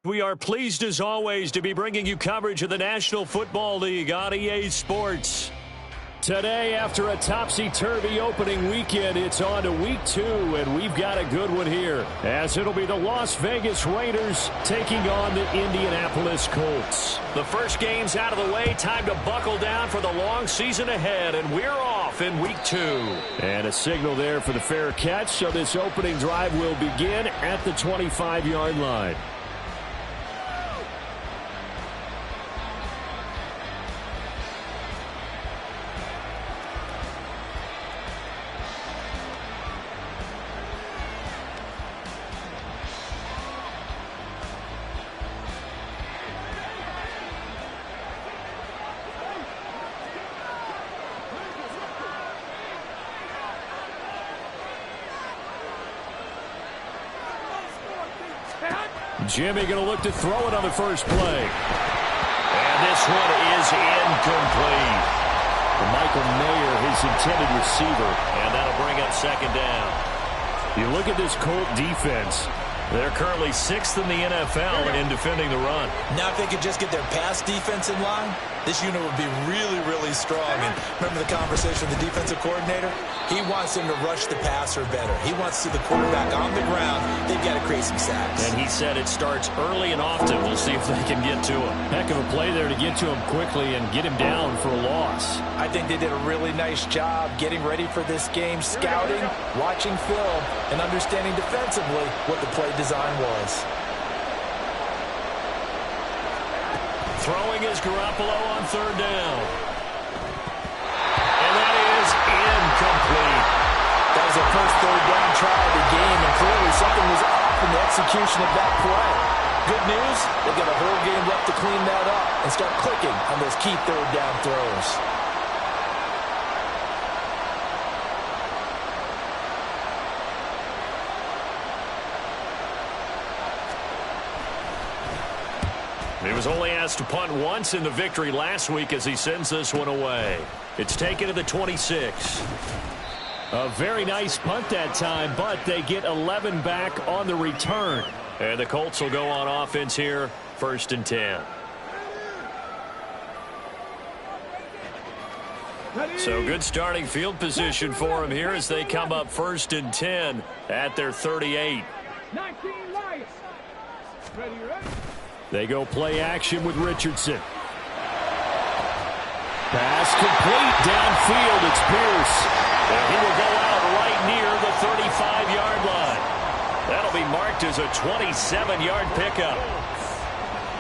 We are pleased as always to be bringing you coverage of the National Football League on EA Sports. Today, after a topsy-turvy opening weekend, it's on to week 2, and we've got a good one here, as it'll be the Las Vegas Raiders taking on the Indianapolis Colts. The first game's out of the way, time to buckle down for the long season ahead, and we're off in week 2. And a signal there for the fair catch, so this opening drive will begin at the 25-yard line. Jimmy going to look to throw it on the first play. And this one is incomplete. Michael Mayer, his intended receiver. And that'll bring up second down. You look at this Colt defense. They're currently 6th in the NFL in defending the run. Now if they could just get their pass defense in line, this unit would be really, really strong. And remember the conversation with the defensive coordinator? He wants them to rush the passer better. He wants to see the quarterback on the ground. They've got to create some sacks. And he said it starts early and often. We'll see if they can get to him. Heck of a play there to get to him quickly and get him down for a loss. I think they did a really nice job getting ready for this game, scouting, watching film, and understanding defensively what the play design was. Throwing is Garoppolo on third down. And that is incomplete. That was the first third down try of the game, and clearly something was off in the execution of that play. Good news, they've got a whole game left to clean that up and start clicking on those key third down throws. He was only asked to punt once in the victory last week as he sends this one away. It's taken to the 26. A very nice punt that time, but they get 11 back on the return. And the Colts will go on offense here, 1st and 10. So good starting field position for them here as they come up 1st and 10 at their 38. 19 Lions. Ready, ready. They go play action with Richardson. Pass complete downfield. It's Pierce. And he will go out right near the 35-yard line. That'll be marked as a 27-yard pickup.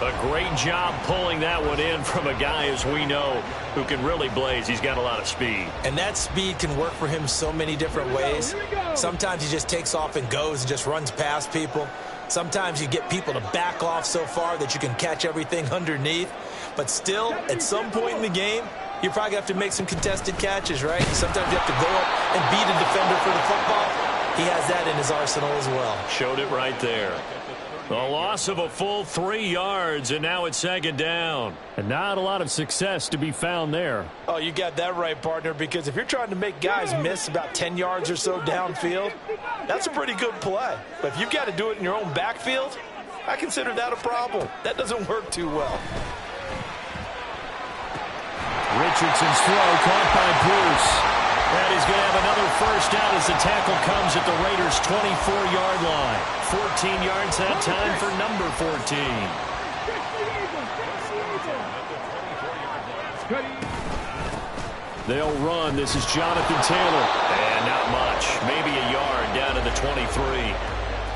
A great job pulling that one in from a guy, as we know, who can really blaze. He's got a lot of speed. And that speed can work for him so many different ways. Sometimes he just takes off and goes and just runs past people. Sometimes you get people to back off so far that you can catch everything underneath. But still, at some point in the game, you probably have to make some contested catches, right? Sometimes you have to go up and beat a defender for the football. He has that in his arsenal as well. Showed it right there. A loss of a full 3 yards, and now it's 2nd down. And not a lot of success to be found there. Oh, you got that right, partner, because if you're trying to make guys miss about 10 yards or so downfield, that's a pretty good play. But if you've got to do it in your own backfield, I consider that a problem. That doesn't work too well. Richardson's throw caught by Bruce. And he's going to have another first down as the tackle comes at the Raiders' 24-yard line. 14 yards that time for number 14. They'll run. This is Jonathan Taylor. And not much. Maybe a yard down to the 23.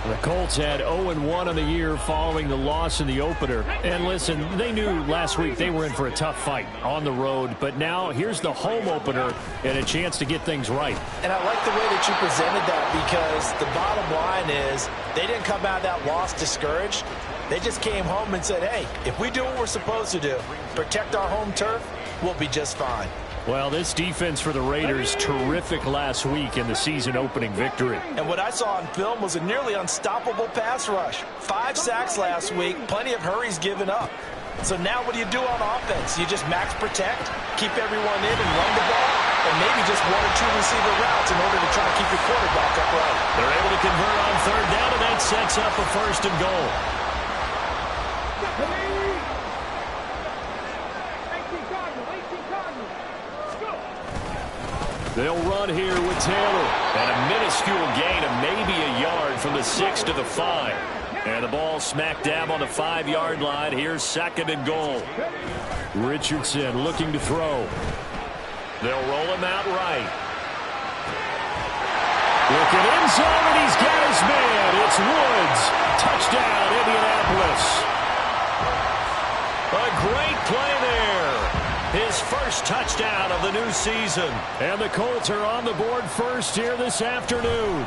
The Colts had 0-1 on the year following the loss in the opener. And listen, they knew last week they were in for a tough fight on the road. But now here's the home opener and a chance to get things right. And I like the way that you presented that, because the bottom line is they didn't come out of that loss discouraged. They just came home and said, hey, if we do what we're supposed to do, protect our home turf, we'll be just fine. Well, this defense for the Raiders, terrific last week in the season-opening victory. And what I saw on film was a nearly unstoppable pass rush. 5 sacks last week, plenty of hurries given up. So now what do you do on offense? You just max protect, keep everyone in and run the ball, and maybe just 1 or 2 receiver routes in order to try to keep your quarterback upright. They're able to convert on third down, and that sets up a 1st and goal. They'll run here with Taylor. And a minuscule gain of maybe a yard from the 6 to the 5. And the ball smack dab on the 5-yard line. Here's 2nd and goal. Richardson looking to throw. They'll roll him out right. Looking in zone, and he's got his man. It's Woods. Touchdown, Indianapolis. A great play there. His first touchdown of the new season. And the Colts are on the board first here this afternoon.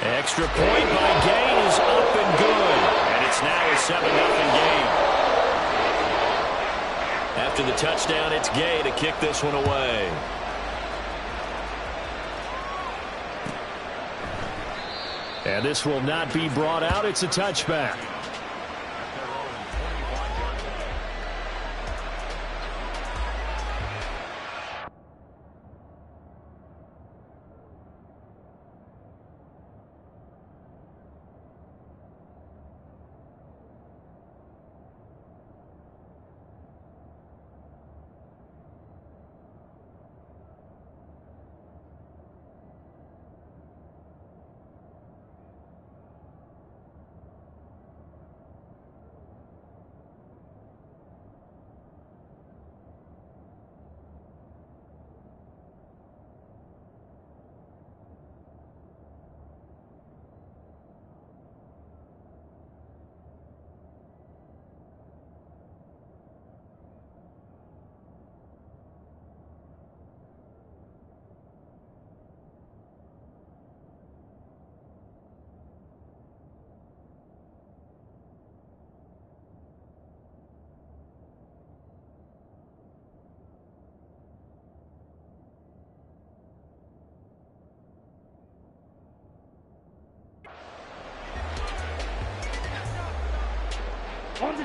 Extra point by Gay is up and good. And it's now a 7-0 game. After the touchdown, it's Gay to kick this one away. And this will not be brought out. It's a touchback.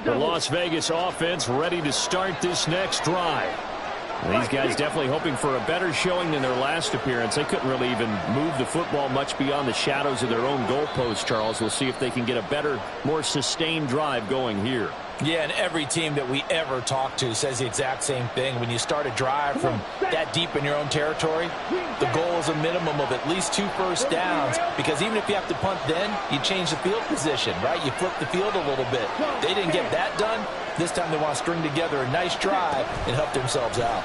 The Las Vegas offense ready to start this next drive. These guys definitely hoping for a better showing than their last appearance. They couldn't really even move the football much beyond the shadows of their own goalpost, Charles. We'll see if they can get a better, more sustained drive going here. Yeah, and every team that we ever talk to says the exact same thing. When you start a drive from that deep in your own territory, the goal is a minimum of at least 2 first downs, because even if you have to punt then, you change the field position, right? You flip the field a little bit. They didn't get that done. This time they want to string together a nice drive and help themselves out.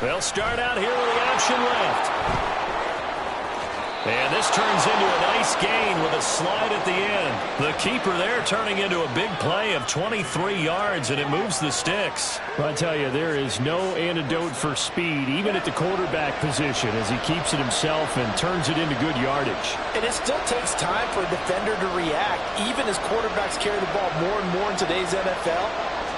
They'll start out here with the option left. And this turns into a nice gain with a slide at the end. The keeper there turning into a big play of 23 yards, and it moves the sticks. I tell you, there is no antidote for speed, even at the quarterback position, as he keeps it himself and turns it into good yardage. And it still takes time for a defender to react. Even as quarterbacks carry the ball more and more in today's NFL,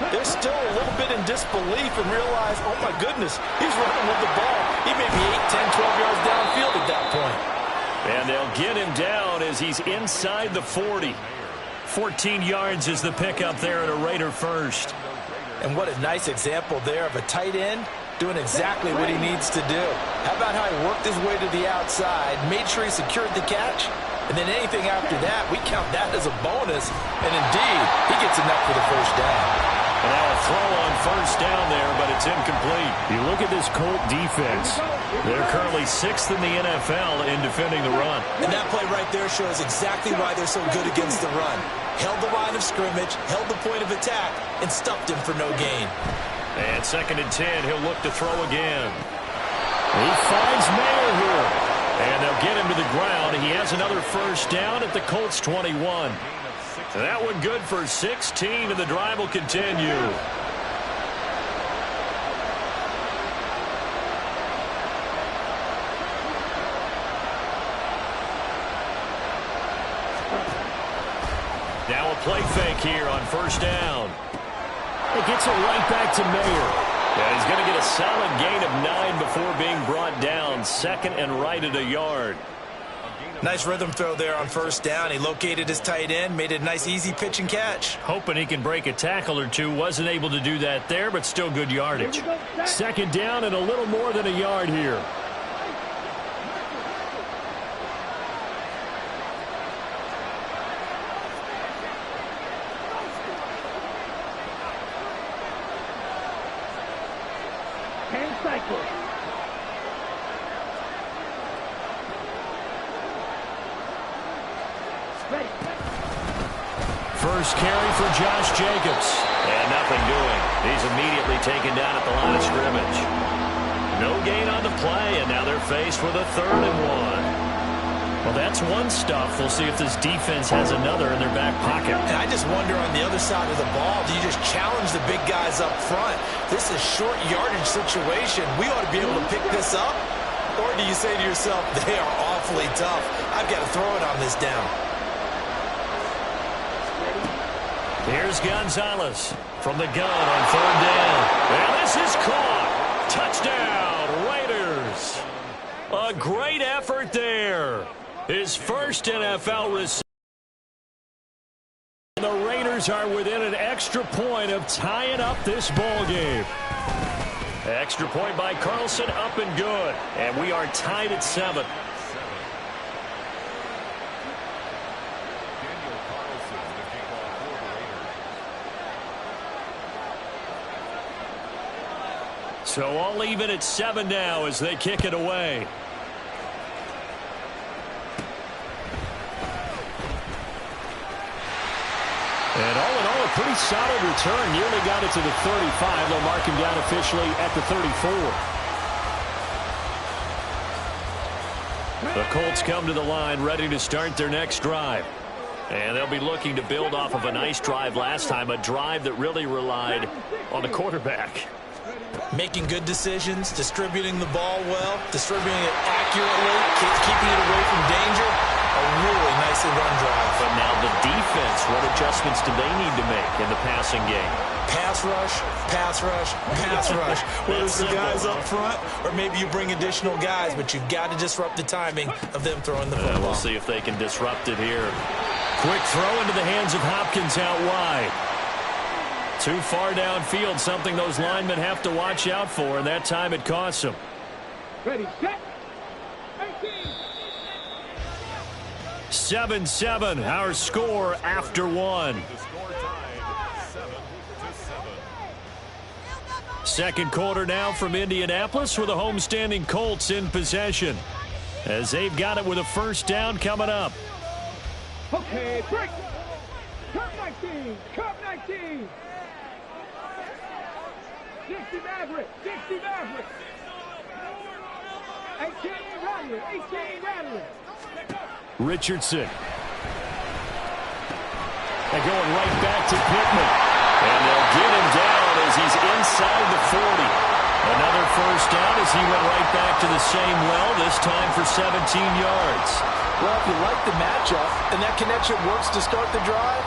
they're still a little bit in disbelief and realize, oh my goodness, he's running with the ball. He may be 8, 10, 12 yards downfield at that point. And they'll get him down as he's inside the 40. 14 yards is the pickup there at a Raider first. And what a nice example there of a tight end doing exactly what he needs to do. How about how he worked his way to the outside, made sure he secured the catch, and then anything after that, we count that as a bonus. And indeed, he gets enough for the first down. And now a throw on first down there, but it's incomplete. You look at this Colt defense. They're currently 6th in the NFL in defending the run. And that play right there shows exactly why they're so good against the run. Held the line of scrimmage, held the point of attack, and stuffed him for no gain. And 2nd and 10, he'll look to throw again. He finds Mayer here. And they'll get him to the ground. He has another first down at the Colts 21. That one good for 16, and the drive will continue. Now a play fake here on first down. It gets it right back to Mayer. And he's going to get a solid gain of 9 before being brought down. 2nd and right at a yard. Nice rhythm throw there on first down. He located his tight end, made it a nice easy pitch and catch. Hoping he can break a tackle or two. Wasn't able to do that there, but still good yardage. 2nd down and a little more than a yard here. First carry for Josh Jacobs. And nothing doing. He's immediately taken down at the line of scrimmage. No gain on the play, and now they're faced with a 3rd and 1. Well, that's one stuff. We'll see if this defense has another in their back pocket. And I just wonder on the other side of the ball, do you just challenge the big guys up front? This is a short yardage situation. We ought to be able to pick this up. Or do you say to yourself, they are awfully tough. I've got to throw it on this down. Here's Gonzalez from the gun on 3rd down. And this is caught. Touchdown, Raiders. A great effort there. His first NFL reception. The Raiders are within an extra point of tying up this ball game. Extra point by Carlson, up and good. And we are tied at 7. So all even at 7 now as they kick it away. And all in all, a pretty solid return. Nearly got it to the 35. They'll mark him down officially at the 34. The Colts come to the line ready to start their next drive. And they'll be looking to build off of a nice drive last time, a drive that really relied on the quarterback. Making good decisions, distributing the ball well, distributing it accurately, keeping it away from danger. A really nicely run drive. But now the defense, what adjustments do they need to make in the passing game? Pass rush, pass rush, pass rush. Whether it's the guys up front or maybe you bring additional guys, but you've got to disrupt the timing of them throwing the football. We'll see if they can disrupt it here. Quick throw into the hands of Hopkins out wide. Too far downfield, something those linemen have to watch out for, and that time it costs them. Ready, set, 18. 7-7, our score after 1. Second quarter now from Indianapolis with the homestanding Colts in possession, as they've got it with a first down coming up. Okay, break. Cup 19, Cup 19. 60 Maverick, 60 Maverick. 18 Rattler, 18 Rattler. Richardson. And going right back to Pittman. And they'll get him down as he's inside the 40. Another first down as he went right back to the same well, this time for 17 yards. Well, if you like the matchup and that connection works to start the drive,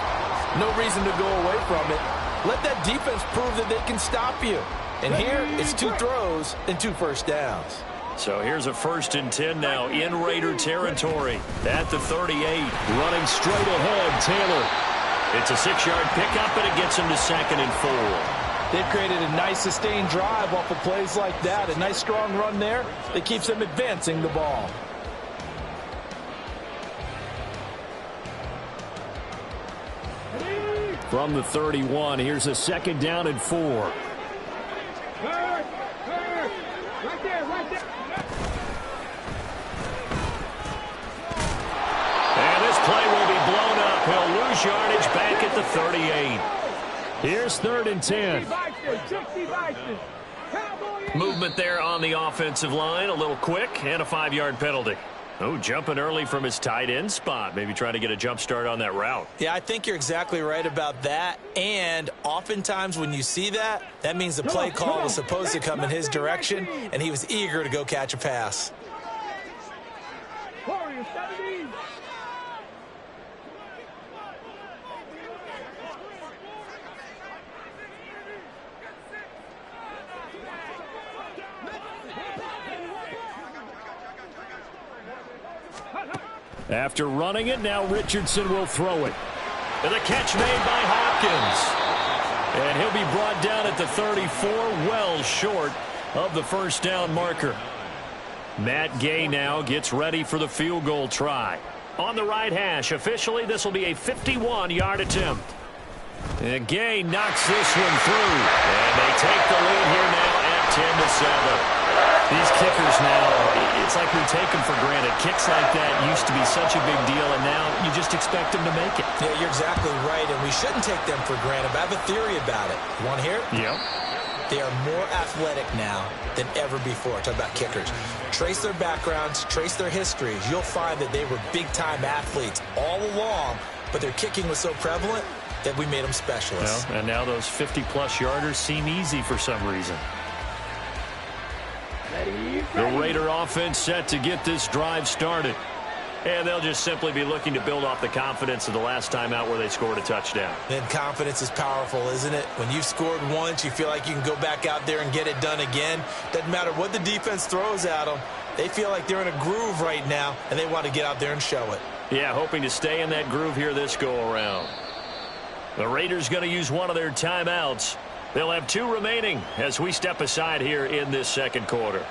no reason to go away from it. Let that defense prove that they can stop you. And here, it's 2 throws and 2 first downs. So here's a 1st and 10 now in Raider territory. At the 38, running straight ahead, Taylor. It's a 6-yard pickup, and it gets him to 2nd and 4. They've created a nice sustained drive off of plays like that. A nice strong run there that keeps them advancing the ball. From the 31, here's a 2nd down and 4. Right there, right there. And this play will be blown up. He'll lose yardage back at the 38. Here's 3rd and 10. 60 Bison. Movement there on the offensive line. A little quick and a 5-yard penalty. Oh, jumping early from his tight end spot. Maybe trying to get a jump start on that route. Yeah, I think you're exactly right about that. And oftentimes when you see that, that means the play call was supposed to come in his direction, and he was eager to go catch a pass. Warriors 17. After running it, now Richardson will throw it. And the catch made by Hopkins. And he'll be brought down at the 34, well short of the first down marker. Matt Gay now gets ready for the field goal try. On the right hash, officially this will be a 51-yard attempt. And Gay knocks this one through. And they take the lead here now at 10-7. These kickers now, it's like we take them for granted. Kicks like that used to be such a big deal, and now you just expect them to make it. Yeah, you're exactly right, and we shouldn't take them for granted. But I have a theory about it. You want to hear it? Yep. They are more athletic now than ever before. Talk about kickers. Trace their backgrounds, trace their histories. You'll find that they were big-time athletes all along, but their kicking was so prevalent that we made them specialists. Well, and now those 50-plus yarders seem easy for some reason. The Raider offense set to get this drive started. And they'll just simply be looking to build off the confidence of the last time out where they scored a touchdown. And confidence is powerful, isn't it? When you've scored once, you feel like you can go back out there and get it done again. Doesn't matter what the defense throws at them. They feel like they're in a groove right now, and they want to get out there and show it. Yeah, hoping to stay in that groove here this go-around. The Raiders going to use one of their timeouts. They'll have 2 remaining as we step aside here in this second quarter.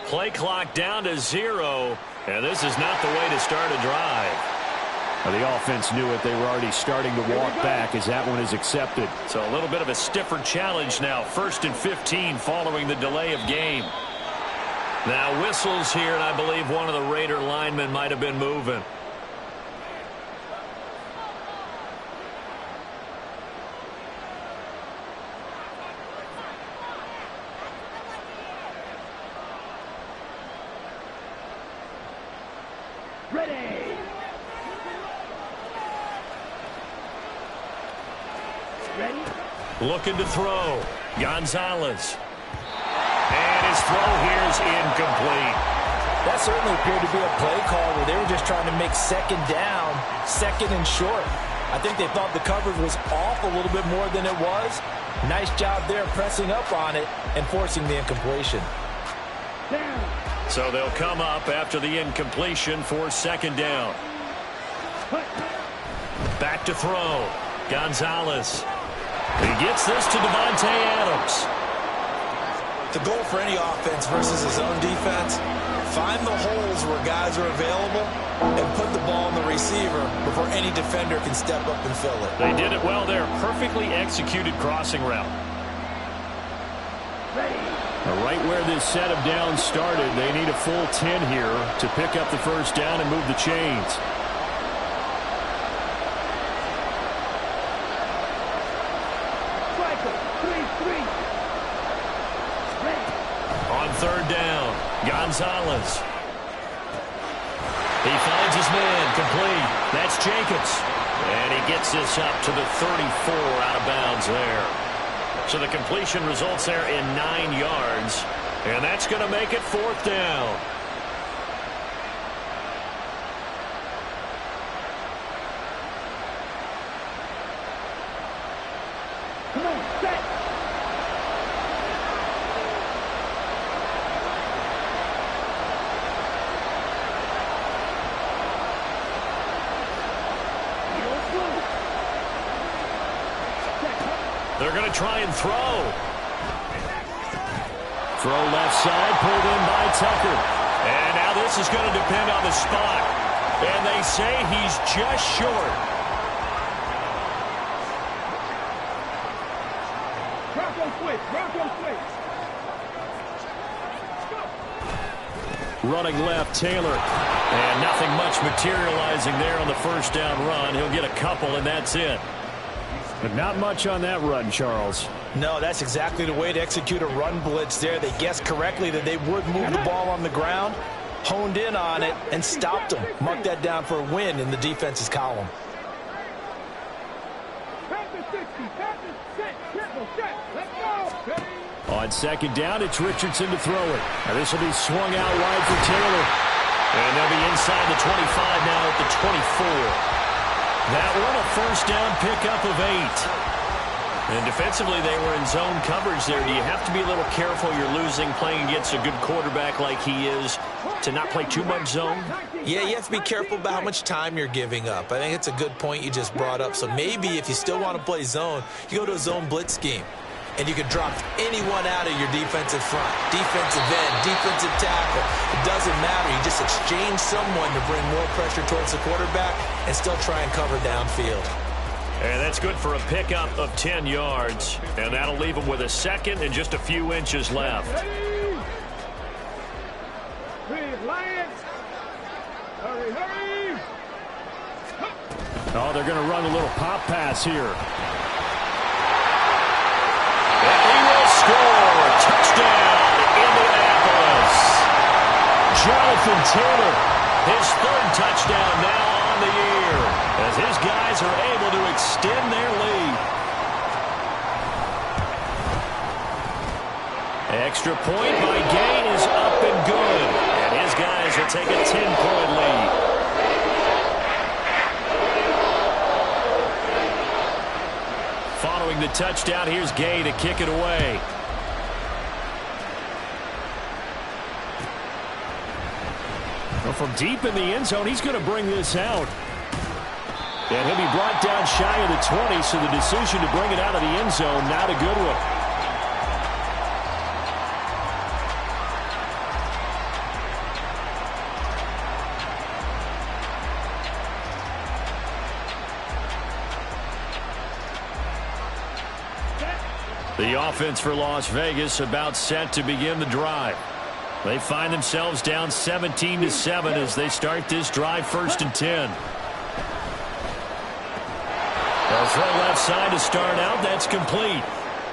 Play clock down to 0, and this is not the way to start a drive. Well, the offense knew it. They were already starting to walk back as that one is accepted. So a little bit of a stiffer challenge now. 1st and 15 following the delay of game. Now whistles here, and I believe one of the Raider linemen might have been moving. Looking to throw. Gonzalez. And his throw here is incomplete. That certainly appeared to be a play call where they were just trying to make second down, second and short. I think they thought the coverage was off a little bit more than it was. Nice job there pressing up on it and forcing the incompletion. So they'll come up after the incompletion for second down. Back to throw. Gonzalez. He gets this to Davante Adams. The goal for any offense versus his own defense, find the holes where guys are available and put the ball in the receiver before any defender can step up and fill it. They did it well there. Perfectly executed crossing route. Right where this set of downs started, they need a full 10 here to pick up the first down and move the chains. On third down, Gonzalez. He finds his man, complete. That's Jacobs. And he gets this up to the 34 out of bounds there. So the completion results there in 9 yards. And that's going to make it 4th down. Come on, set. They're going to try and throw. Throw left side, pulled in by Tucker. And now this is going to depend on the spot. And they say he's just short. Bronco switch, Bronco switch. Running left, Taylor. And nothing much materializing there on the first down run. He'll get a couple, and that's it. But not much on that run, Charles. No, that's exactly the way to execute a run blitz there. They guessed correctly that they would move the ball on the ground, honed in on it, and stopped them. Mark that down for a win in the defense's column. On second down, it's Richardson to throw it. Now this will be swung out wide for Taylor. And they'll be inside the 25 now at the 24. That one a first down pickup of 8. And defensively, they were in zone coverage there. Do you have to be a little careful? You're losing playing against a good quarterback like he is to not play too much zone? Yeah, you have to be careful about how much time you're giving up. I think it's a good point you just brought up. So maybe if you still want to play zone, you go to a zone blitz scheme. And you can drop anyone out of your defensive front, defensive end, defensive tackle. It doesn't matter. You just exchange someone to bring more pressure towards the quarterback and still try and cover downfield. And that's good for a pickup of 10 yards. And that'll leave him with a second and just a few inches left. Oh, they're going to run a little pop pass here. Score! Touchdown, Indianapolis. Jonathan Taylor, his third touchdown now on the year, as his guys are able to extend their lead. Extra point by Gain is up and good, and his guys will take a 10-point lead. Following the touchdown, here's Gay to kick it away. Well, from deep in the end zone, he's going to bring this out. And he'll be brought down shy of the 20, so the decision to bring it out of the end zone, not a good one. The offense for Las Vegas about set to begin the drive. They find themselves down 17-7 as they start this drive, 1st and 10. They'll throw left side to start out. That's complete.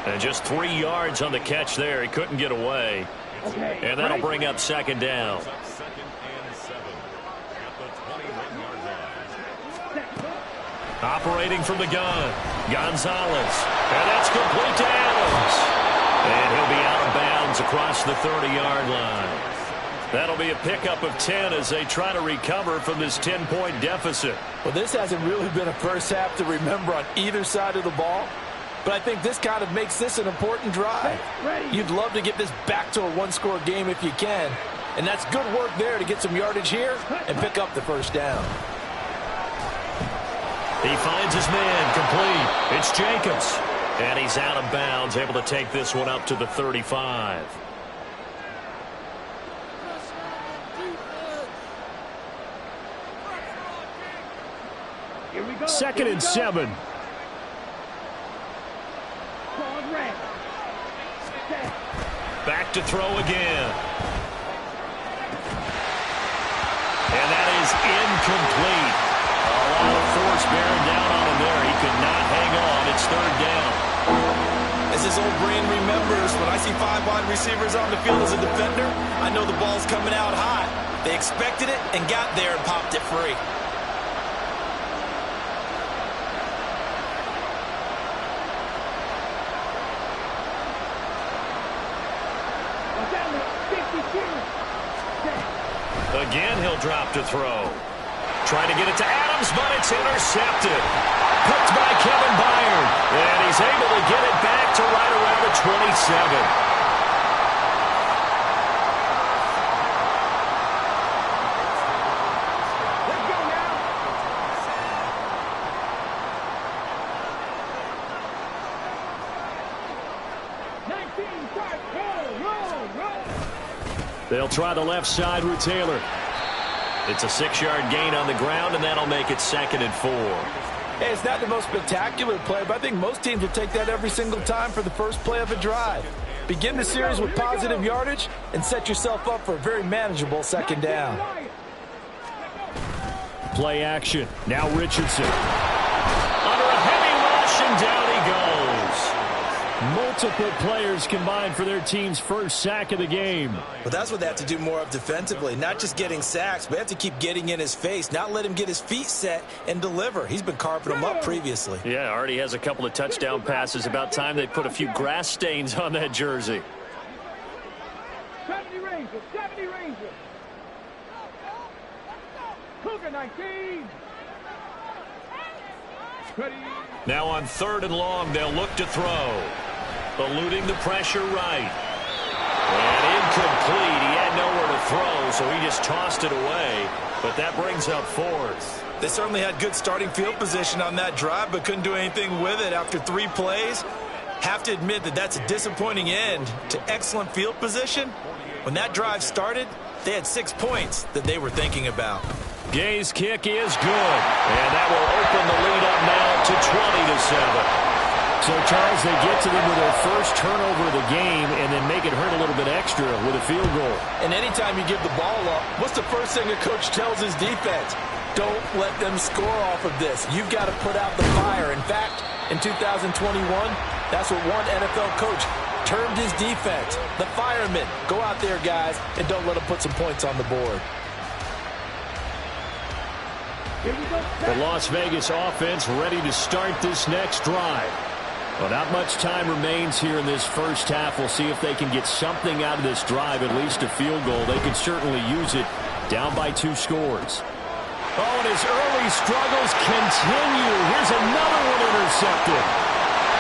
And just 3 yards on the catch there. He couldn't get away. And that'll bring up 2nd down. Operating from the gun, Gonzalez. And that's complete to Adams. And he'll be out of bounds across the 30-yard line. That'll be a pickup of 10 as they try to recover from this 10-point deficit. Well, this hasn't really been a first half to remember on either side of the ball. But I think this kind of makes this an important drive. You'd love to get this back to a one-score game if you can. And that's good work there to get some yardage here and pick up the 1st down. He finds his man complete. It's Jacobs. And he's out of bounds, able to take this one up to the 35. Here we go. 2nd and 7. Back to throw again. And that is incomplete. A lot of force bearing down on him there. He could not hang on. It's 3rd down. As his old brain remembers, when I see 5 wide receivers on the field as a defender, I know the ball's coming out hot. They expected it and got there and popped it free. Again, he'll drop to throw. Trying to get it to Adams, but it's intercepted. Picked by Kevin Byard. And he's able to get it back to right around the 27. Let's go now. They'll try the left side with Taylor. It's a 6-yard gain on the ground, and that'll make it 2nd and 4. Hey, it's not the most spectacular play, but I think most teams will take that every single time for the first play of a drive. Begin the series with positive yardage and set yourself up for a very manageable 2nd down. Play action. Now Richardson. Under a heavy rush, and down he goes. Multiple players combined for their team's first sack of the game. But that's what they have to do more of defensively. Not just getting sacks, but they have to keep getting in his face, not let him get his feet set and deliver. He's been carving them up previously. Yeah, already has a couple of touchdown passes. About time they put a few grass stains on that jersey. 70 Rangers, 70 Rangers. Cougar 19. Ready. Now on 3rd and long, they'll look to throw. Eluding the pressure right. And incomplete. He had nowhere to throw, so he just tossed it away. But that brings up 4th. They certainly had good starting field position on that drive, but couldn't do anything with it after 3 plays. Have to admit that that's a disappointing end to excellent field position. When that drive started, they had 6 points that they were thinking about. Gay's kick is good, and that will open the lead up now to 20-7. So, Charles, they get to them with their first turnover of the game and then make it hurt a little bit extra with a field goal. And anytime you give the ball up, what's the first thing a coach tells his defense? Don't let them score off of this. You've got to put out the fire. In fact, in 2021, that's what one NFL coach termed his defense. The firemen. Go out there, guys, and don't let them put some points on the board. The Las Vegas offense ready to start this next drive. Well, not much time remains here in this first half. We'll see if they can get something out of this drive, at least a field goal. They could certainly use it, down by 2 scores. Oh, and his early struggles continue. Here's another one intercepted.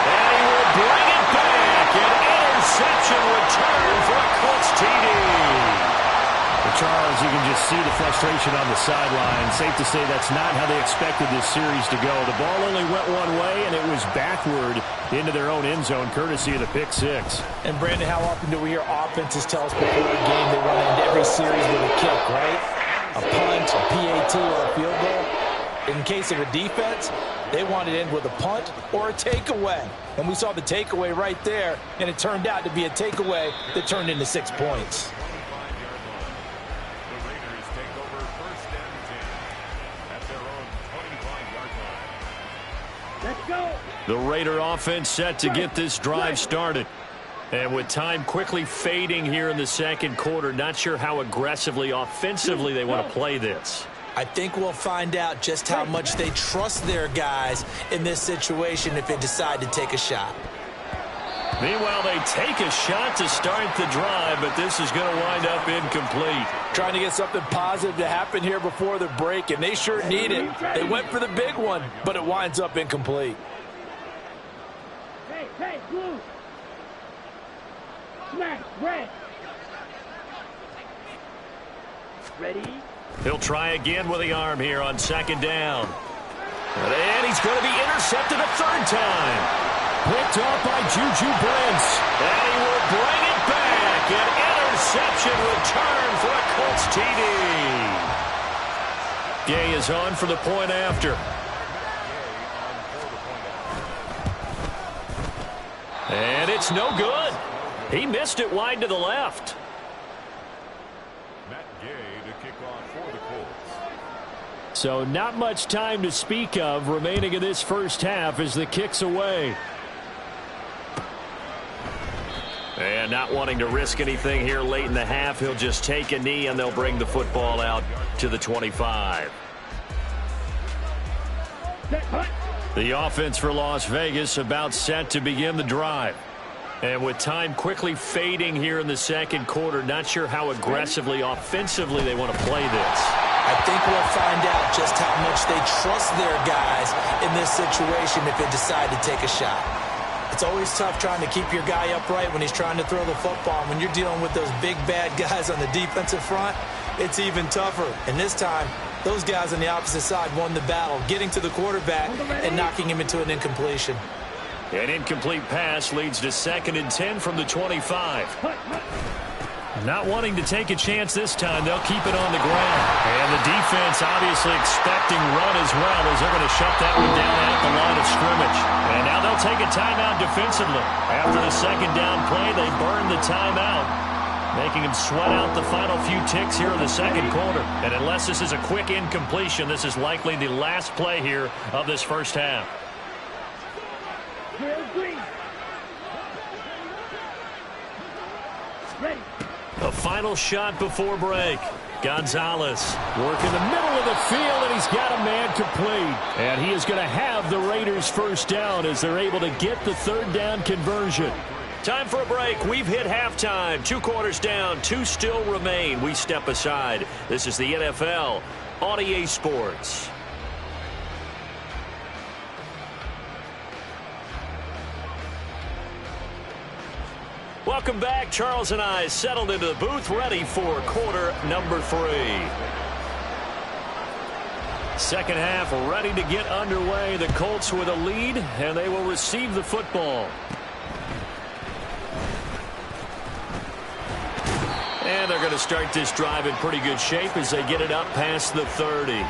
And he will bring it back. An interception return for a Colts TD. Charles, you can just see the frustration on the sideline. Safe to say that's not how they expected this series to go. The ball only went one way, and it was backward into their own end zone, courtesy of the pick 6. And, Brandon, how often do we hear offenses tell us before a game they run into every series with a kick, right? A punt, a PAT, or a field goal. In case of a defense, they want it in with a punt or a takeaway. And we saw the takeaway right there, and it turned out to be a takeaway that turned into 6 points. Let's go. The Raider offense set to get this drive started. And with time quickly fading here in the second quarter, not sure how aggressively, offensively they want to play this. I think we'll find out just how much they trust their guys in this situation if they decide to take a shot. Meanwhile, they take a shot to start the drive, but this is going to wind up incomplete. Trying to get something positive to happen here before the break, and they sure need it. They went for the big one, but it winds up incomplete. Hey, blue. Smash, red. Ready? He'll try again with the arm here on 2nd down. And he's going to be intercepted a 3rd time. Picked off by Juju Brents. And he will bring it back. An interception return for a Colts TD. Gay is on for the point after. And it's no good. He missed it wide to the left. Matt Gay to kick off for the Colts. So not much time to speak of remaining in this first half as the kick's away. And not wanting to risk anything here late in the half, he'll just take a knee and they'll bring the football out to the 25. The offense for Las Vegas about set to begin the drive. And with time quickly fading here in the second quarter, not sure how aggressively, offensively they want to play this. I think we'll find out just how much they trust their guys in this situation if they decide to take a shot. It's always tough trying to keep your guy upright when he's trying to throw the football. When you're dealing with those big, bad guys on the defensive front, it's even tougher. And this time, those guys on the opposite side won the battle, getting to the quarterback and knocking him into an incompletion. An incomplete pass leads to 2nd and 10 from the 25. Not wanting to take a chance this time, they'll keep it on the ground. And the defense obviously expecting run as well as they're going to shut that one down at the line of scrimmage. And now they'll take a timeout defensively. After the 2nd down play, they burn the timeout, making them sweat out the final few ticks here in the second quarter. And unless this is a quick incompletion, this is likely the last play here of this first half. Ready. The final shot before break. Gonzalez working the middle of the field, and he's got a man complete. And he is going to have the Raiders first down as they're able to get the 3rd down conversion. Time for a break. We've hit halftime. 2 quarters down. 2 still remain. We step aside. This is the NFL on EA Sports. Welcome back. Charles and I settled into the booth, ready for quarter number 3. Second half ready to get underway. The Colts with a lead, and they will receive the football. And they're going to start this drive in pretty good shape as they get it up past the 30.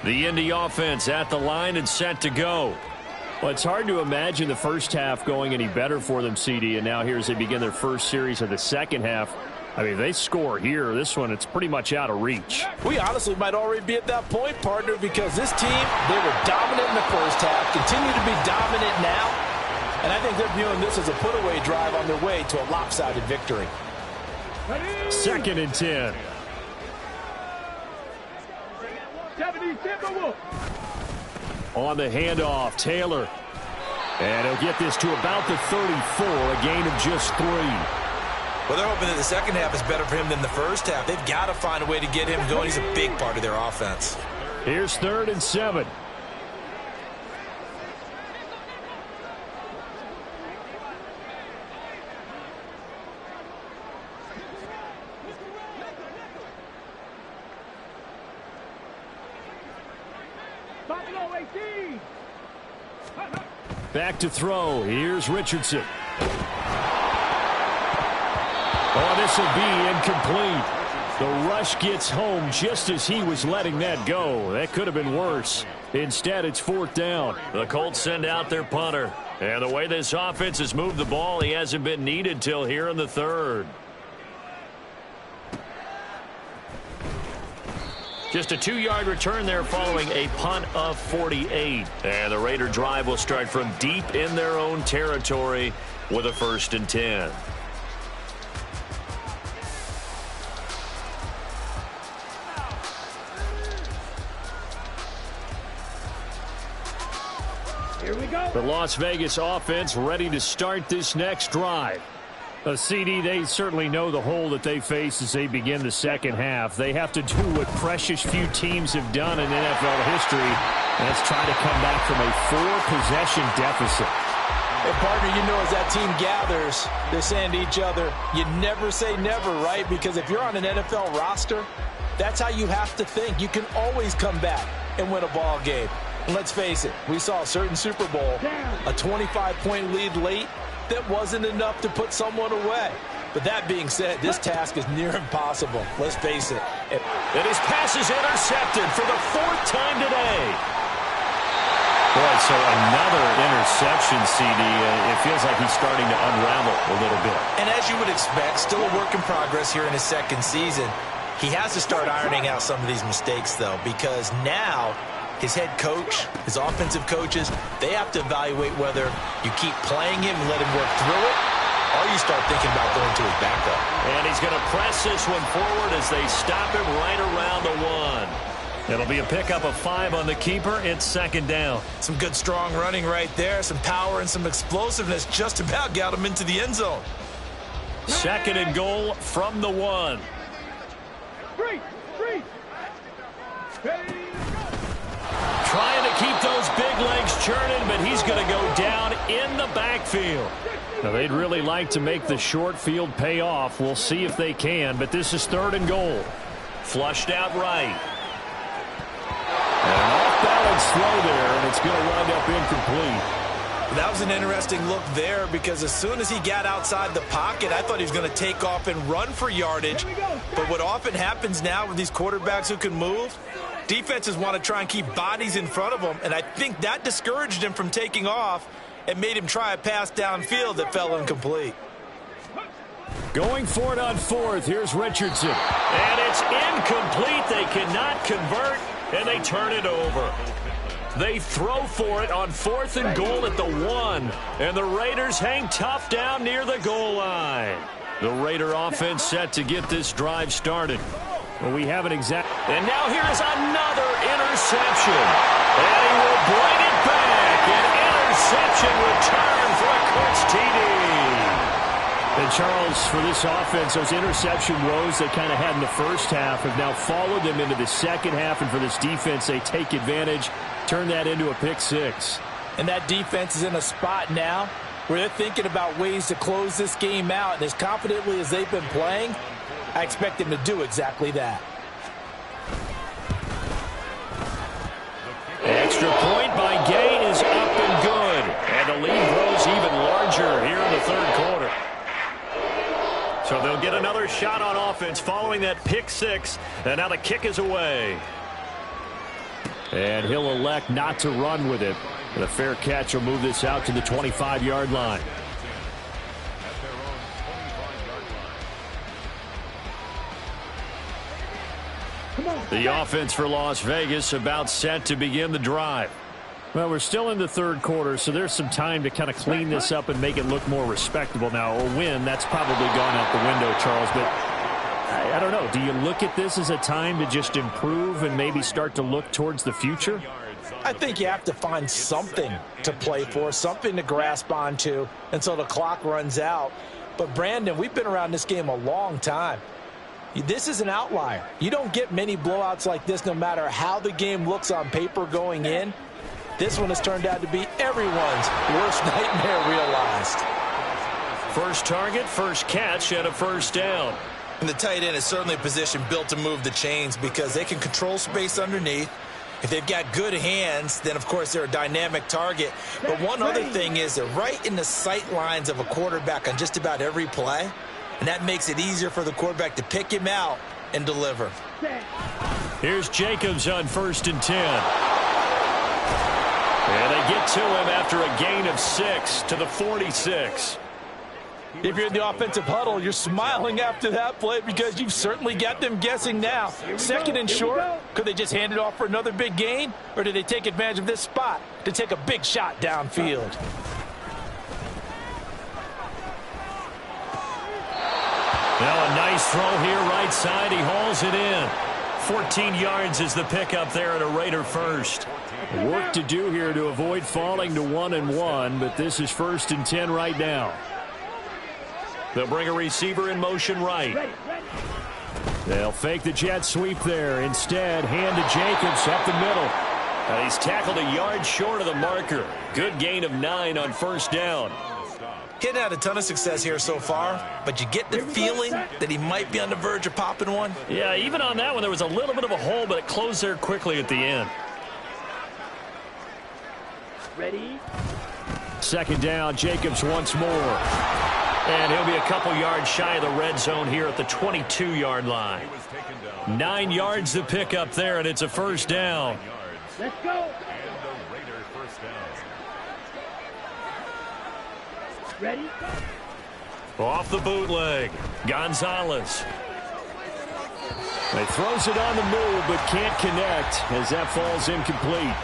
The Indy offense at the line and set to go. Well, it's hard to imagine the first half going any better for them, CD, and now here as they begin their first series of the second half. I mean, they score here. This one, it's pretty much out of reach. We honestly might already be at that point, partner, because this team, they were dominant in the first half, continue to be dominant now, and I think they're viewing this as a put-away drive on their way to a lopsided victory. Second and 10. On the handoff, Taylor. And he'll get this to about the 34, a gain of just 3. Well, they're hoping that the second half is better for him than the first half. They've got to find a way to get him going. He's a big part of their offense. Here's 3rd and 7. Back to throw. Here's Richardson. Oh, this will be incomplete. The rush gets home just as he was letting that go. That could have been worse. Instead, it's 4th down. The Colts send out their punter. And the way this offense has moved the ball, he hasn't been needed till here in the 3rd. Just a 2-yard return there following a punt of 48. And the Raider drive will start from deep in their own territory with a 1st and 10. Here we go. The Las Vegas offense ready to start this next drive. CD, they certainly know the hole that they face as they begin the second half. They have to do what precious few teams have done in NFL history, and that's try to come back from a 4-possession deficit. Hey, partner, you know as that team gathers, they're saying to each other, you never say never, right? Because if you're on an NFL roster, that's how you have to think. You can always come back and win a ball game. And let's face it, we saw a certain Super Bowl, a 25-point lead late, that wasn't enough to put someone away. But that being said, this task is near impossible. Let's face it. And his pass is intercepted for the 4th time today. Boy, so another interception, CD. It feels like he's starting to unravel a little bit. And as you would expect, still a work in progress here in his 2nd season. He has to start ironing out some of these mistakes, though, because now his head coach, his offensive coaches, they have to evaluate whether you keep playing him and let him work through it, or you start thinking about going to his backup. And he's going to press this one forward as they stop him right around the 1. It'll be a pickup of 5 on the keeper. It's 2nd down. Some good strong running right there, some power and some explosiveness just about got him into the end zone. 2nd and goal from the 1. Three. Trying to keep those big legs churning, but he's going to go down in the backfield. Now, they'd really like to make the short field pay off. We'll see if they can, but this is 3rd and goal. Flushed out right. And an off-balance throw there, and it's going to wind up incomplete. That was an interesting look there because as soon as he got outside the pocket, I thought he was going to take off and run for yardage. But what often happens now with these quarterbacks who can move, defenses want to try and keep bodies in front of them, and I think that discouraged him from taking off and made him try a pass downfield that fell incomplete. Going for it on 4th. Here's Richardson. And it's incomplete. They cannot convert, and they turn it over. They throw for it on 4th and goal at the 1, and the Raiders hang tough down near the goal line. The Raider offense set to get this drive started. Well, we haven't exactly. And now here's another interception. And he will bring it back. An interception return for a Colts TD. And Charles, for this offense, those interception woes they kind of had in the first half have now followed them into the second half. And for this defense, they take advantage, turn that into a pick six. And that defense is in a spot now where they're thinking about ways to close this game out. And as confidently as they've been playing, I expect them to do exactly that. Extra point by Gay is up and good. And the lead grows even larger here in the third quarter. So they'll get another shot on offense following that pick six. And now the kick is away. And he'll elect not to run with it. And a fair catch will move this out to the 25-yard line. The offense for Las Vegas about set to begin the drive. Well, we're still in the third quarter, so there's some time to kind of clean this up and make it look more respectable now. A win, that's probably gone out the window, Charles. But I don't know. Do you look at this as a time to just improve and maybe start to look towards the future? I think you have to find something to play for, something to grasp onto until the clock runs out. But, Brandon, we've been around this game a long time. This is an outlier. You don't get many blowouts like this no matter how the game looks on paper going in. This one has turned out to be everyone's worst nightmare realized. First target, first catch, and a first down. And the tight end is certainly a position built to move the chains because they can control space underneath. If they've got good hands, then, of course, they're a dynamic target. But one other thing is they're right in the sight lines of a quarterback on just about every play. And that makes it easier for the quarterback to pick him out and deliver. Here's Jacobs on 1st and 10. And they get to him after a gain of 6 to the 46. If you're in the offensive huddle, you're smiling after that play because you've certainly got them guessing now. Second and short, could they just hand it off for another big gain? Or did they take advantage of this spot to take a big shot downfield? Now a nice throw here right side. He hauls it in. 14 yards is the pickup there at a Raider first. Work to do here to avoid falling to 1-1, but this is 1st and 10 right now. They'll bring a receiver in motion right. They'll fake the jet sweep there. Instead, hand to Jacobs up the middle. And he's tackled a yard short of the marker. Good gain of 9 on first down. He hadn't had a ton of success here so far, but you get the feeling that he might be on the verge of popping one. Yeah, even on that one, there was a little bit of a hole, but it closed there quickly at the end. Ready? Second down, Jacobs once more. And he'll be a couple yards shy of the red zone here at the 22-yard line. 9 yards to pick up there, and it's a first down. Let's go. Ready? Off the bootleg, Gonzalez. He throws it on the move, but can't connect as that falls incomplete.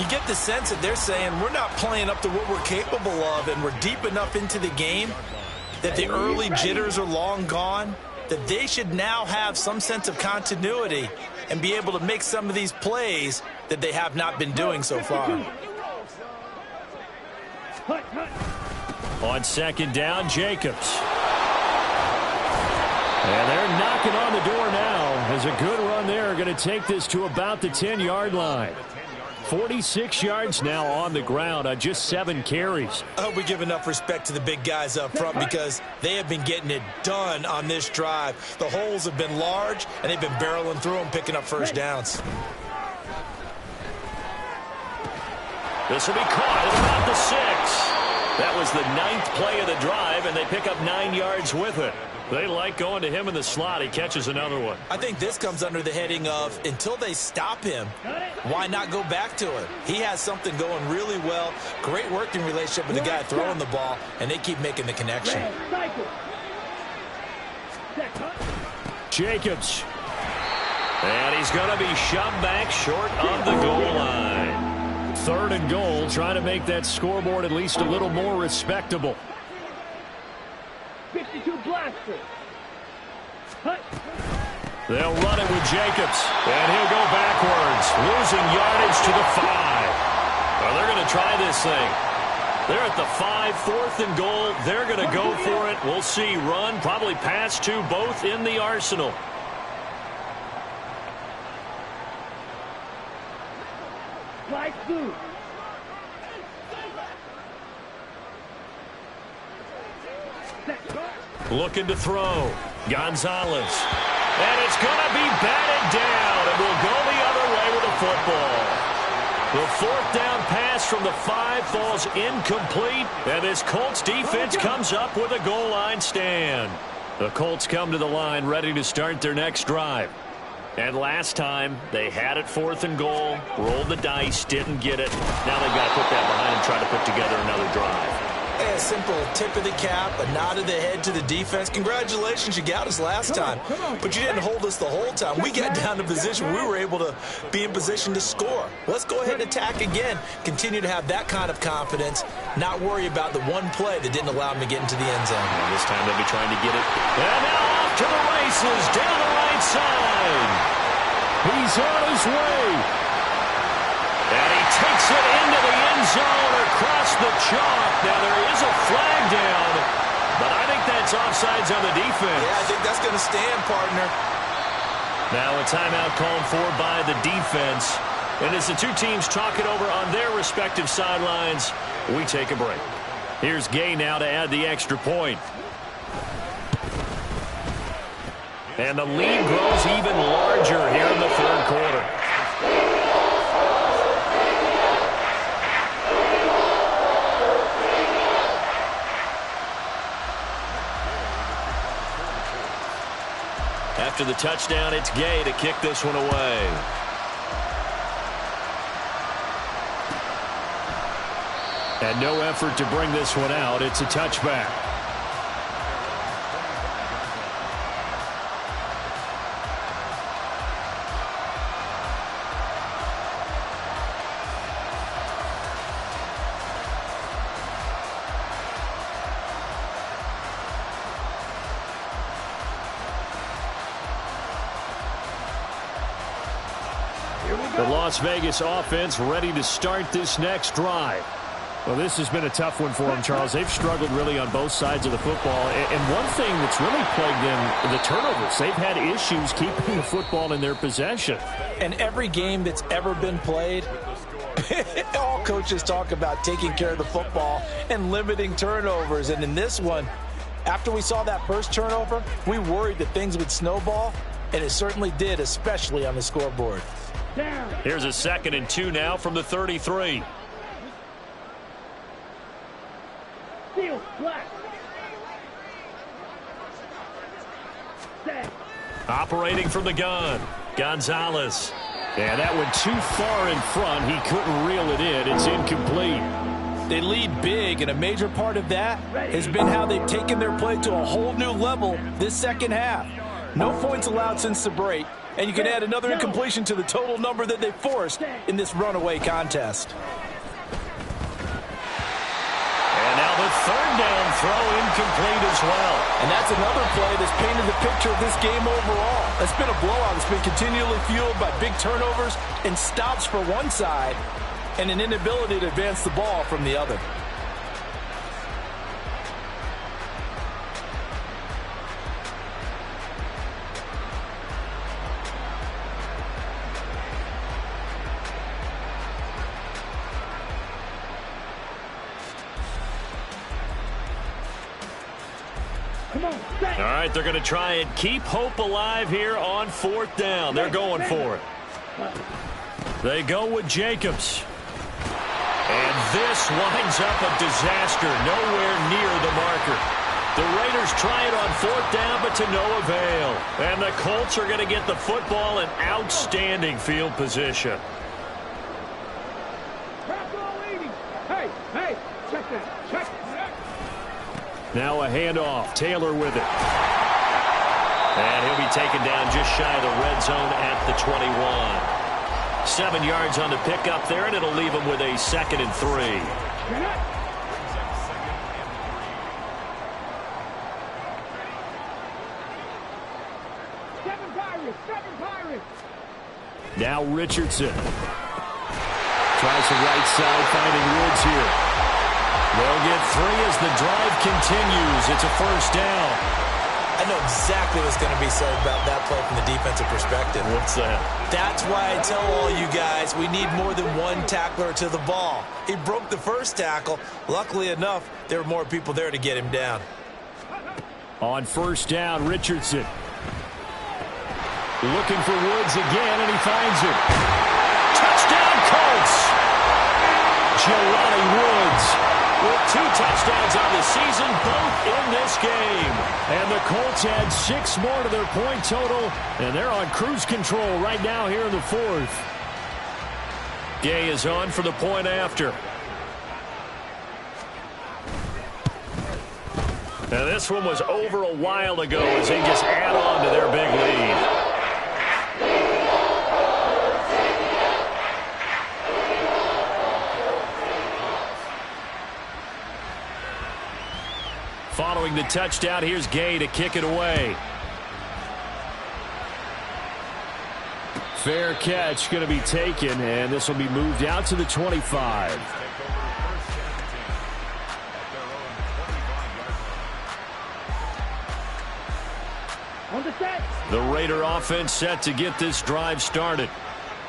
You get the sense that they're saying we're not playing up to what we're capable of, and we're deep enough into the game that the early jitters are long gone, that they should now have some sense of continuity and be able to make some of these plays that they have not been doing so far. On second down, Jacobs. And they're knocking on the door now as a good run there. Going to take this to about the 10-yard line. 46 yards now on the ground on just 7 carries. I hope we give enough respect to the big guys up front because they have been getting it done on this drive. The holes have been large, and they've been barreling through them, picking up first downs. This will be caught at about the 6. That was the 9th play of the drive, and they pick up 9 yards with it. They like going to him in the slot. He catches another one. I think this comes under the heading of until they stop him, why not go back to it? He has something going really well. Great working relationship with the guy throwing the ball, and they keep making the connection. Jacobs. And he's going to be shoved back short of the goal line. 3rd and goal, trying to make that scoreboard at least a little more respectable. 52 blaster. Hut. They'll run it with Jacobs, and he'll go backwards, losing yardage to the 5. Well, they're going to try this thing. They're at the 5, 4th and goal. They're going to go for it. We'll see. Run, probably pass to both in the arsenal. Fly through. Looking to throw. Gonzalez. And it's going to be batted down, and we'll go the other way with the football. The 4th down pass from the 5 falls incomplete, and this Colts defense comes up with a goal line stand. The Colts come to the line ready to start their next drive. And last time, they had it 4th and goal, rolled the dice, didn't get it. Now they've got to put that behind and try to put together another drive. A simple tip of the cap, a nod of the head to the defense. Congratulations, you got us last time. But you didn't hold us the whole time. We got down to position. We were able to be in position to score. Let's go ahead and attack again. Continue to have that kind of confidence. Not worry about the one play that didn't allow them to get into the end zone. And this time they'll be trying to get it. And now off to the races down the right side. He's on his way. And he takes it into the end zone across the chalk. Now there is a flag down, but I think that's offsides on the defense. Yeah, I think that's going to stand, partner. Now a timeout called for by the defense. And as the two teams talk it over on their respective sidelines, we take a break. Here's Gay now to add the extra point. And the lead grows even larger here in the 3rd quarter. After the touchdown, it's Gay to kick this one away. And no effort to bring this one out. It's a touchback. The Las Vegas offense ready to start this next drive. Well, this has been a tough one for them, Charles. They've struggled really on both sides of the football. And one thing that's really plagued them, the turnovers. They've had issues keeping the football in their possession. And every game that's ever been played, all coaches talk about taking care of the football and limiting turnovers. And in this one, after we saw that first turnover, we worried that things would snowball, and it certainly did, especially on the scoreboard. Here's a 2nd and 2 now from the 33. Operating from the gun, Gonzalez. And that went too far in front. He couldn't reel it in. It's incomplete. They lead big, and a major part of that has been how they've taken their play to a whole new level this second half. No points allowed since the break, and you can add another incompletion to the total number that they forced in this runaway contest. And now the 3rd down throw incomplete as well. And that's another play that's painted the picture of this game overall. It's been a blowout. It's been continually fueled by big turnovers and stops for one side and an inability to advance the ball from the other. All right, they're going to try and keep hope alive here on 4th down. They're going for it. They go with Jacobs. And this winds up a disaster, nowhere near the marker. The Raiders try it on 4th down, but to no avail. And the Colts are going to get the football in outstanding field position. Hey, check that. Check. Now a handoff. Taylor with it. And he'll be taken down just shy of the red zone at the 21. 7 yards on the pickup there, and it'll leave him with a 2nd and 3. Seven Pirates. Now Richardson. Tries the right side, finding Woods here. They'll get 3 as the drive continues. It's a first down. I know exactly what's going to be said about that play from the defensive perspective. What's that? That's why I tell all you guys we need more than one tackler to the ball. He broke the first tackle. Luckily enough, there were more people there to get him down. On first down, Richardson. Looking for Woods again, and he finds it. Touchdown, Colts! Jelani Woods with 2 touchdowns on the season, both in this game. And the Colts add 6 more to their point total, and they're on cruise control right now here in the 4th. Gay is on for the point after. Now this one was over a while ago as they just add on to their big lead. Following the touchdown, here's Gay to kick it away. Fair catch going to be taken, and this will be moved out to the 25. On the set. The Raider offense set to get this drive started.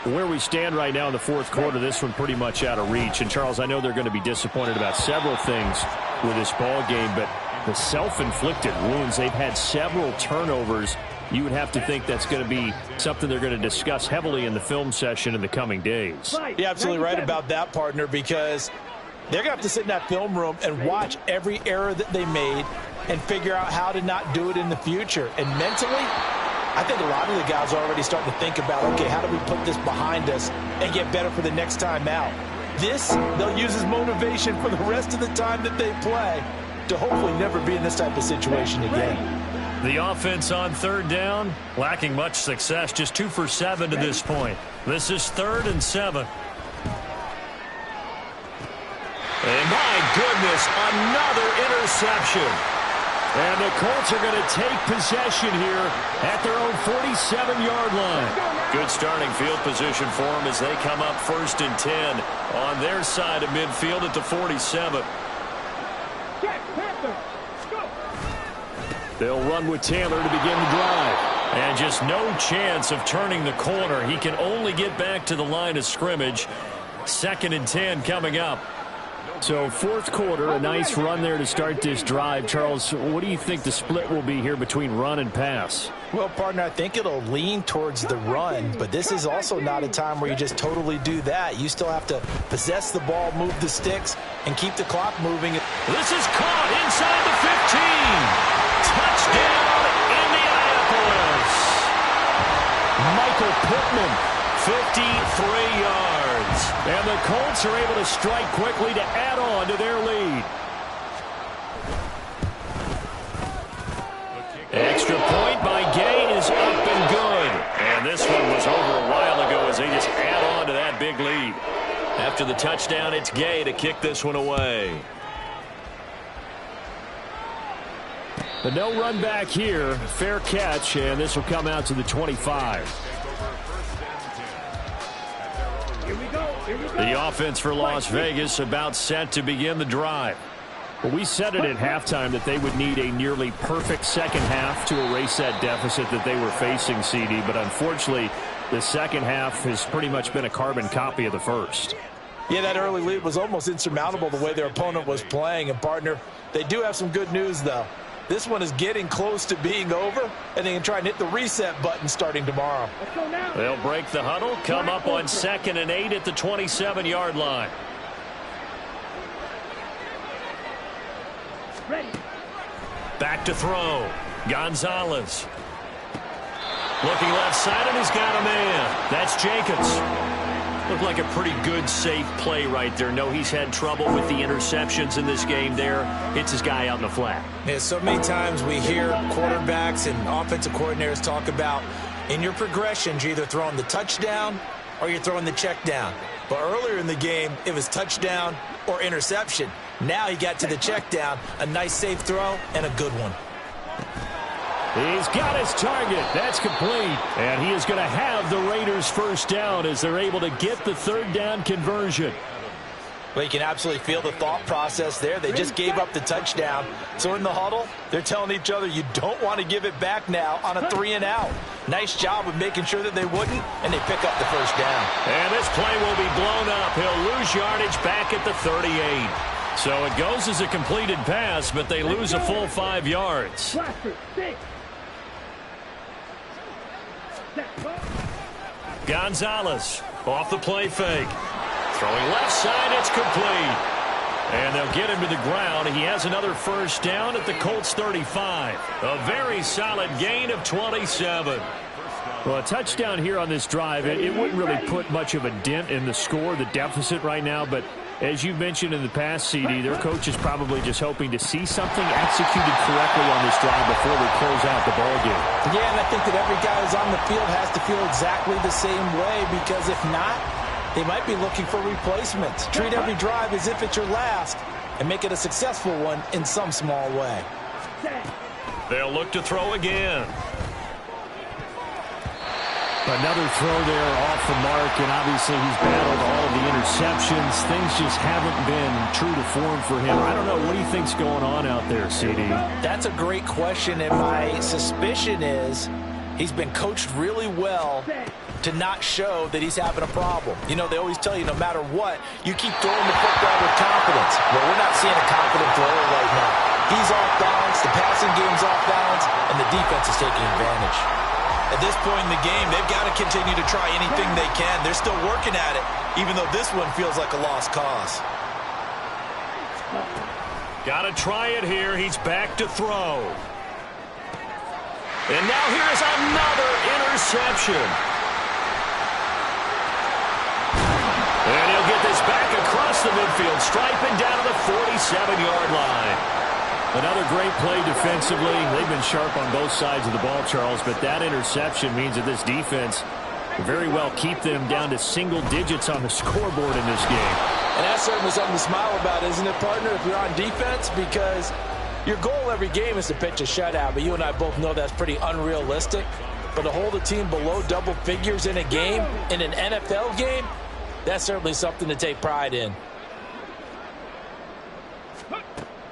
Where we stand right now in the 4th quarter, this one pretty much out of reach. And, Charles, I know they're going to be disappointed about several things with this ball game, but the self-inflicted wounds, they've had several turnovers. You would have to think that's going to be something they're going to discuss heavily in the film session in the coming days. You're absolutely right about that, partner, because they're going to have to sit in that film room and watch every error that they made and figure out how to not do it in the future. And mentally, I think a lot of the guys are already starting to think about, okay, how do we put this behind us and get better for the next time out? This, they'll use as motivation for the rest of the time that they play to hopefully never be in this type of situation again. The offense on 3rd down, lacking much success, just 2 for 7 to this point. This is 3rd and 7. And my goodness, another interception. And the Colts are going to take possession here at their own 47-yard line. Good starting field position for them as they come up 1st and 10 on their side of midfield at the 47. They'll run with Taylor to begin the drive. And just no chance of turning the corner. He can only get back to the line of scrimmage. 2nd and 10 coming up. So 4th quarter, a nice run there to start this drive. Charles, what do you think the split will be here between run and pass? Well, partner, I think it'll lean towards the run, but this is also not a time where you just totally do that. You still have to possess the ball, move the sticks, and keep the clock moving. This is caught inside the 15. Touchdown, Indianapolis. Michael Pittman, 53 yards. And the Colts are able to strike quickly to add on to their lead. Extra point by Gay is up and good. And this one was over a while ago as they just add on to that big lead. After the touchdown, it's Gay to kick this one away. The no run back here, fair catch, and this will come out to the 25. The offense for Las Vegas about set to begin the drive. Well, we said it at halftime that they would need a nearly perfect second half to erase that deficit that they were facing, CD, but unfortunately, the second half has pretty much been a carbon copy of the first. Yeah, that early lead was almost insurmountable the way their opponent was playing. And, partner, they do have some good news, though. This one is getting close to being over, and they can try and hit the reset button starting tomorrow. They'll break the huddle, come up on 2nd and 8 at the 27-yard line. Back to throw. Gonzalez. Looking left side, and he's got a man. That's Jacobs. Looked like a pretty good, safe play right there. No, he's had trouble with the interceptions in this game there. Hits his guy out in the flat. Yeah, so many times we hear quarterbacks and offensive coordinators talk about in your progressions, you're either throwing the touchdown or you're throwing the check down. But earlier in the game, it was touchdown or interception. Now he got to the check down, a nice safe throw, and a good one. He's got his target. That's complete. And he is going to have the Raiders first down as they're able to get the third down conversion. Well, you can absolutely feel the thought process there. They just gave up the touchdown. So in the huddle, they're telling each other, you don't want to give it back now on a 3-and-out. Nice job of making sure that they wouldn't, and they pick up the first down. And this play will be blown up. He'll lose yardage back at the 38. So it goes as a completed pass, but they lose a full 5 yards. Gonzalez off the play fake. Throwing left side, it's complete. And they'll get him to the ground. He has another first down at the Colts 35. A very solid gain of 27. Well, a touchdown here on this drive, it wouldn't really put much of a dent in the score, the deficit right now. But as you mentioned in the past, CD, their coach is probably just hoping to see something executed correctly on this drive before they close out the ballgame. Yeah, and I think that every guy who's on the field has to feel exactly the same way, because if not, they might be looking for replacements. Treat every drive as if it's your last and make it a successful one in some small way. They'll look to throw again. Another throw there off the mark, and obviously he's battled all of the interceptions. Things just haven't been true to form for him. I don't know. What do you think's going on out there, CD? That's a great question, and my suspicion is he's been coached really well to not show that he's having a problem. You know, they always tell you no matter what, you keep throwing the football with confidence. Well, we're not seeing a confident thrower right now. He's off balance, the passing game's off balance, and the defense is taking advantage. At this point in the game, they've got to continue to try anything they can. They're still working at it, even though this one feels like a lost cause. Got to try it here. He's back to throw. And now here's another interception. And he'll get this back across the midfield stripe and down to the 47-yard line. Another great play defensively. They've been sharp on both sides of the ball, Charles, but that interception means that this defense very well keep them down to single digits on the scoreboard in this game. And that's certainly something to smile about, isn't it, partner, if you're on defense? Because your goal every game is to pitch a shutout, but you and I both know that's pretty unrealistic. But to hold a team below double figures in a game, in an NFL game, that's certainly something to take pride in.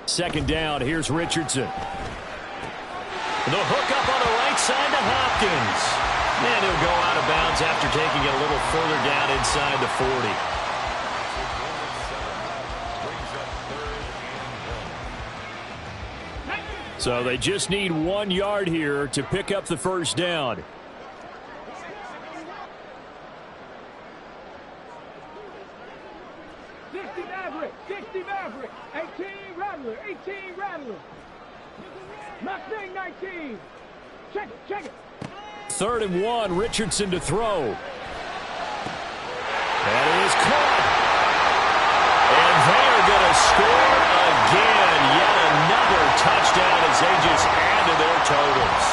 Second down, here's Richardson. The hook up on the right side to Hopkins. And he'll go out of bounds after taking it a little further down inside the 40. So they just need 1 yard here to pick up the first down. Maverick, 18 Rattler, Mustang 19. Check it. 3rd and 1, Richardson to throw. That is caught. And they're going to score again. Yet another touchdown as they just add to their totals.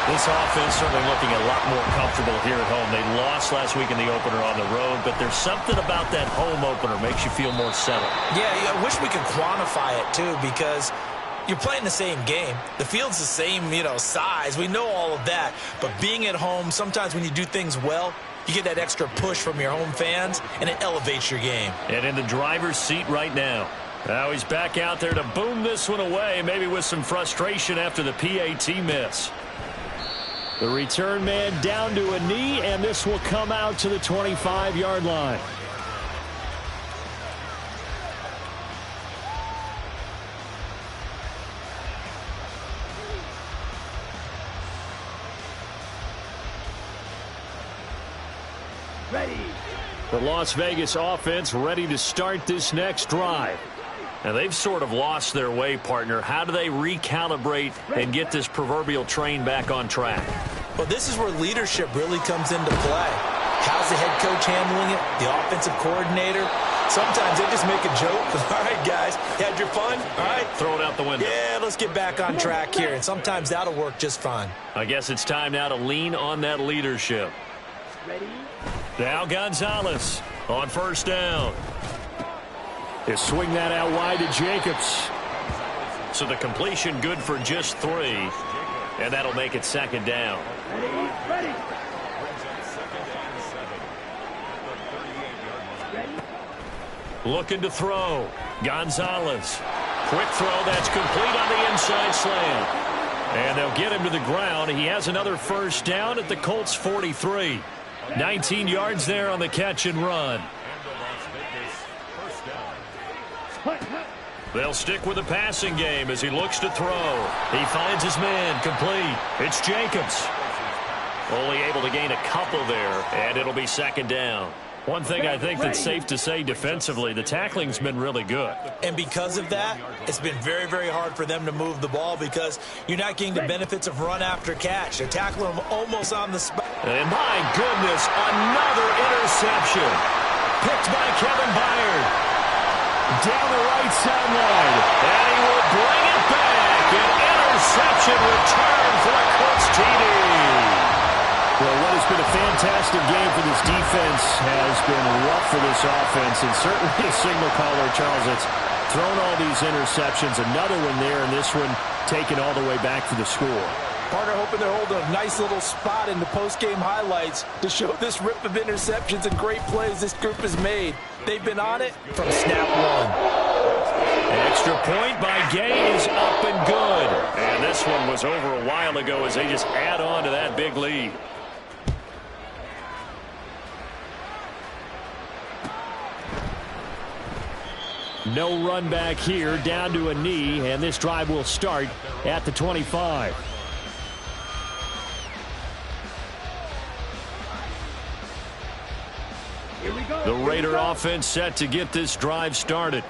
This offense certainly looking a lot more comfortable here at home. They lost last week in the opener on the road, but there's something about that home opener makes you feel more settled. Yeah, I wish we could quantify it, too, because you're playing the same game. The field's the same, size. We know all of that. But being at home, sometimes when you do things well, you get that extra push from your home fans, and it elevates your game. And in the driver's seat right now. Now he's back out there to boom this one away, maybe with some frustration after the PAT miss. The return man down to a knee, and this will come out to the 25-yard line. Ready. The Las Vegas offense ready to start this next drive. Now, they've sort of lost their way, partner. How do they recalibrate and get this proverbial train back on track? Well, this is where leadership really comes into play. How's the head coach handling it? The offensive coordinator? Sometimes they just make a joke. All right, guys, you had your fun? All right. Throw it out the window. Yeah, let's get back on track here. And sometimes that'll work just fine. I guess it's time now to lean on that leadership. Ready. Now Gonzalez on first down. They swing that out wide to Jacobs. So the completion good for just 3. And that'll make it second down. Ready. Looking to throw. Gonzalez. Quick throw that's complete on the inside slant. And they'll get him to the ground. He has another first down at the Colts 43. 19 yards there on the catch and run. They'll stick with the passing game as he looks to throw. He finds his man complete. It's Jacobs. Only able to gain a couple there, and it'll be second down. One thing I think that's safe to say defensively, the tackling's been really good. And because of that, it's been very, very hard for them to move the ball because you're not getting the benefits of run after catch. They're tackling them almost on the spot. And my goodness, another interception. Picked by Kevin Byard. Down the right sideline. And he will bring it back. An interception return for the Colts TD. Well, what has been a fantastic game for this defense has been rough for this offense, and certainly a signal caller, Charles, that's thrown all these interceptions. Another one there, and this one taken all the way back for the score. Partner hoping they're holding a nice little spot in the post-game highlights to show this rip of interceptions and great plays this group has made. They've been on it from snap one. An extra point by Gay is up and good. And this one was over a while ago as they just add on to that big lead. No run back here, down to a knee, and this drive will start at the 25. The Raider offense set to get this drive started.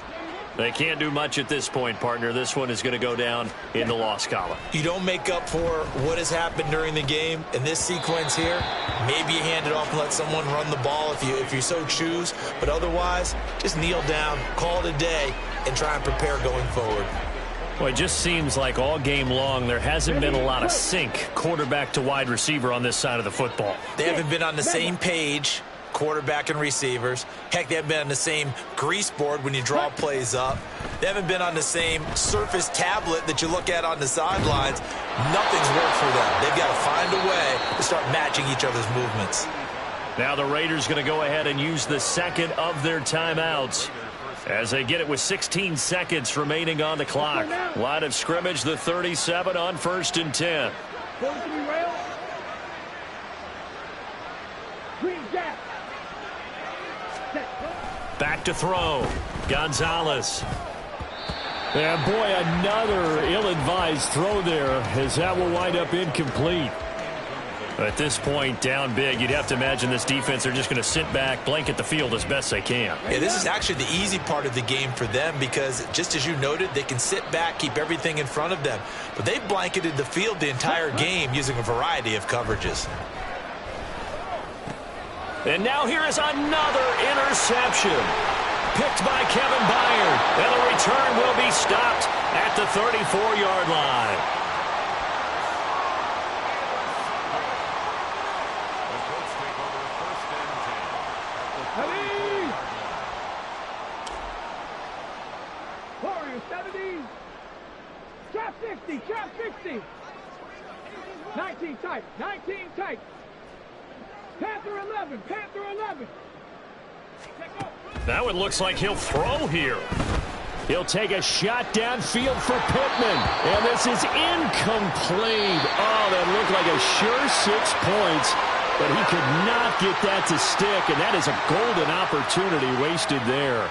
They can't do much at this point, partner. This one is going to go down in the loss column. You don't make up for what has happened during the game. In this sequence here, maybe you hand it off and let someone run the ball if you so choose. But otherwise, just kneel down, call it a day, and try and prepare going forward. Well, it just seems like all game long there hasn't been a lot of sync quarterback to wide receiver on this side of the football. They haven't been on the same page, quarterback and receivers. Heck, they haven't been on the same grease board when you draw plays up. They haven't been on the same surface tablet that you look at on the sidelines. Nothing's worked for them. They've got to find a way to start matching each other's movements. Now the Raiders going to go ahead and use the second of their timeouts as they get it with 16 seconds remaining on the clock. Line of scrimmage, the 37 on 1st and 10. Back to throw. Gonzalez. And boy, another ill-advised throw there as that will wind up incomplete. At this point, down big, you'd have to imagine this defense, they're just going to sit back, blanket the field as best they can. Yeah, this is actually the easy part of the game for them because, just as you noted, they can sit back, keep everything in front of them. But they've blanketed the field the entire game using a variety of coverages. And now here is another interception. Picked by Kevin Byard. And the return will be stopped at the 34-yard line. Warriors 70. Trap 60. Trap 60. 19 tight. 19 tight. Panther 11. Panther 11. Now it looks like he'll throw here. He'll take a shot downfield for Pittman. And this is incomplete. Oh, that looked like a sure 6 points. But he could not get that to stick. And that is a golden opportunity wasted there.